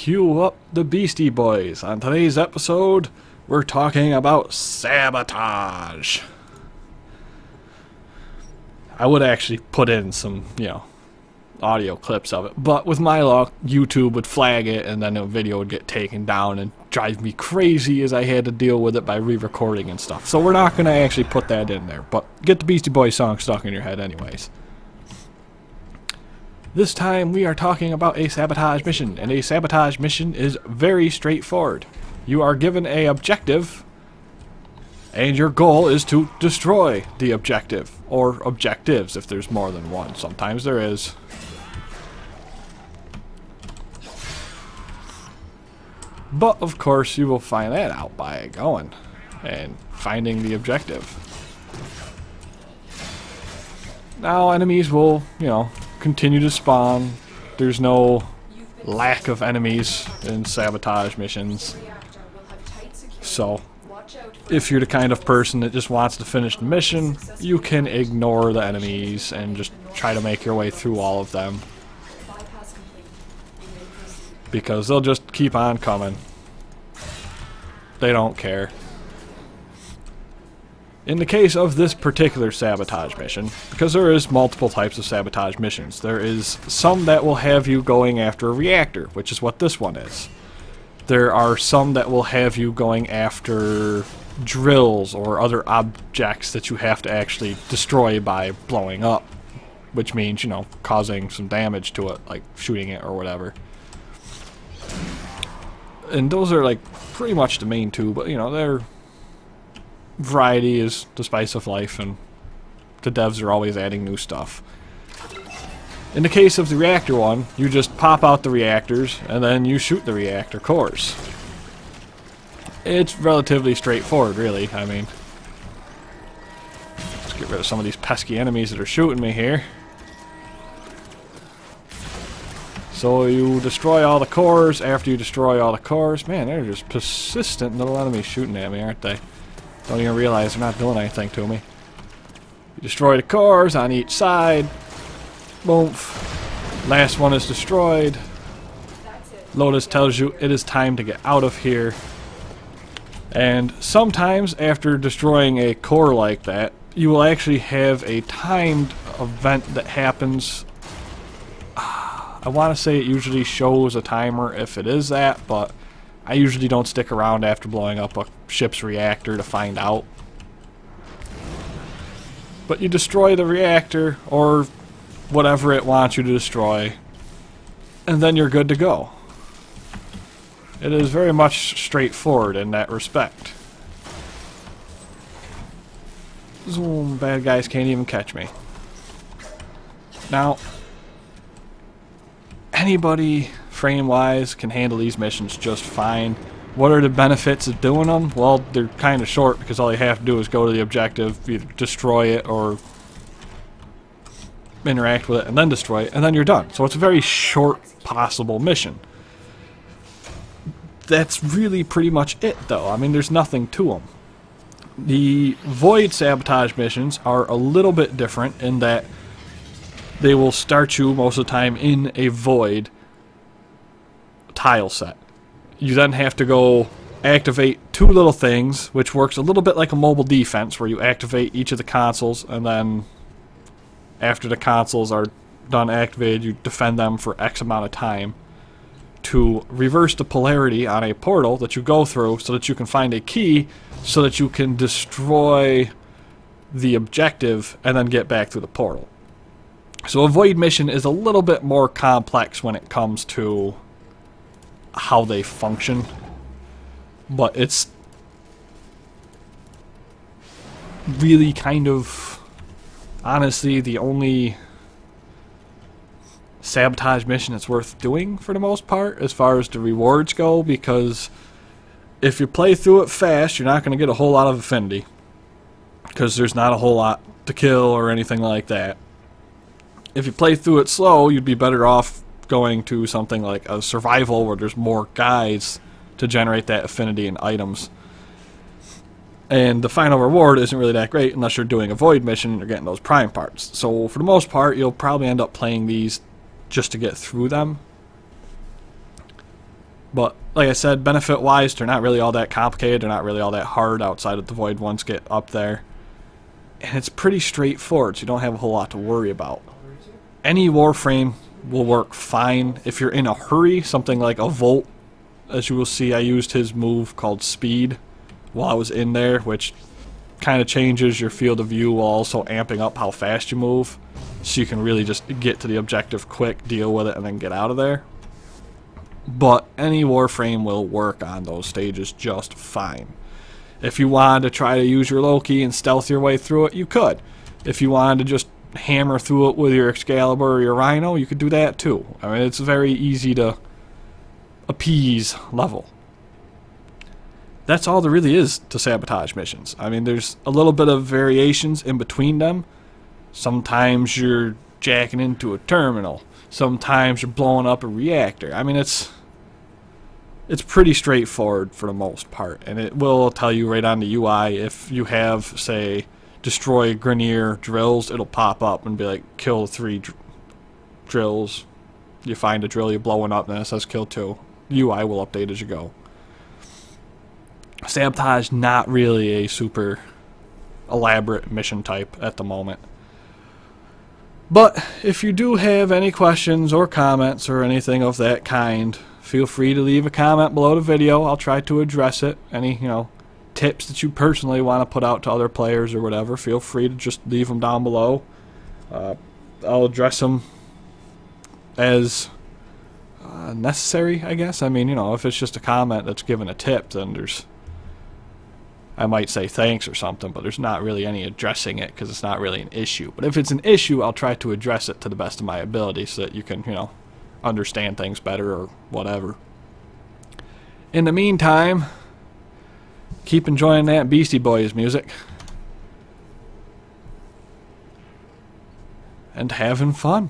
cue up the Beastie Boys. On today's episode, we're talking about Sabotage. I would actually put in some, audio clips of it, but with my luck, YouTube would flag it and then the video would get taken down and drive me crazy as I had to deal with it by re-recording and stuff. So we're not going to actually put that in there, but get the Beastie Boys song stuck in your head anyways. This time we are talking about a sabotage mission, and a sabotage mission is very straightforward. You are given an objective, and your goal is to destroy the objective, or objectives if there's more than one. Sometimes there is. But of course you will find that out by going and finding the objective. Now enemies will, continue to spawn. There's no lack of enemies in sabotage missions. So, if you're the kind of person that just wants to finish the mission, you can ignore the enemies and just try to make your way through all of them. Because they'll just keep on coming. They don't care. In the case of this particular sabotage mission, because there is multiple types of sabotage missions, there is some that will have you going after a reactor, which is what this one is. There are some that will have you going after drills or other objects that you have to actually destroy by blowing up, which means, causing some damage to it, like shooting it or whatever. And those are like pretty much the main two, but they're variety is the spice of life, and the devs are always adding new stuff. In the case of the reactor one, you just pop out the reactors and then you shoot the reactor cores. It's relatively straightforward, really. I mean, let's get rid of some of these pesky enemies that are shooting me here. So you destroy all the cores. After you destroy all the cores, man, they're just persistent little enemies shooting at me, aren't they? Don't even realize they're not doing anything to me. You destroy the cores on each side. Boom. Last one is destroyed. Lotus tells you it is time to get out of here. And sometimes after destroying a core like that, you will actually have a timed event that happens. I want to say it usually shows a timer if it is that, but I usually don't stick around after blowing up a ship's reactor to find out. But you destroy the reactor, or whatever it wants you to destroy, and then you're good to go. It is very much straightforward in that respect. Zoom, bad guys can't even catch me. Now, anybody frame-wise can handle these missions just fine. What are the benefits of doing them? Well, they're kind of short because all you have to do is go to the objective, either destroy it or interact with it and then destroy it, and then you're done. So it's a very short possible mission. That's really pretty much it, though. I mean, there's nothing to them. The void sabotage missions are a little bit different in that they will start you most of the time in a void tile set. You then have to go activate two little things, which works a little bit like a mobile defense, where you activate each of the consoles, and then after the consoles are done activated, you defend them for X amount of time to reverse the polarity on a portal that you go through so that you can find a key so that you can destroy the objective and then get back through the portal. So a void mission is a little bit more complex when it comes to how they function, but it's really kind of, honestly, the only sabotage mission that's worth doing for the most part as far as the rewards go, because if you play through it fast, you're not going to get a whole lot of affinity because there's not a whole lot to kill or anything like that. If you play through it slow, you'd be better off going to something like a survival where there's more guides to generate that affinity and items. And the final reward isn't really that great unless you're doing a void mission and you're getting those prime parts. So for the most part, you'll probably end up playing these just to get through them. But like I said, benefit-wise, they're not really all that complicated. They're not really all that hard outside of the void ones get up there. And it's pretty straightforward, so you don't have a whole lot to worry about. Any Warframe will work fine. If you're in a hurry, something like a Volt, as you will see, I used his move called Speed while I was in there, which kind of changes your field of view while also amping up how fast you move, so you can really just get to the objective quick, deal with it, and then get out of there. But any Warframe will work on those stages just fine. If you wanted to try to use your Loki and stealth your way through it, you could. If you wanted to just hammer through it with your Excalibur or your Rhino, you could do that too. I mean, it's very easy to appease level. That's all there really is to Sabotage missions. I mean, there's a little bit of variations in between them. Sometimes you're jacking into a terminal. Sometimes you're blowing up a reactor. I mean, it's pretty straightforward for the most part, and it will tell you right on the UI if you have, say, destroy Grineer drills. It'll pop up and be like, kill 3 drills. You find a drill, you're blowing up, and then it says kill 2. UI will update as you go. Sabotage, not really a super elaborate mission type at the moment. But if you do have any questions or comments or anything of that kind, feel free to leave a comment below the video. I'll try to address it. Any, tips that you personally want to put out to other players or whatever, feel free to just leave them down below. I'll address them as necessary, I guess. I mean, if it's just a comment that's giving a tip, then I might say thanks or something, but there's not really any addressing it because it's not really an issue. But if it's an issue, I'll try to address it to the best of my ability so that you can, understand things better or whatever. In the meantime, keep enjoying that Beastie Boys music. And having fun.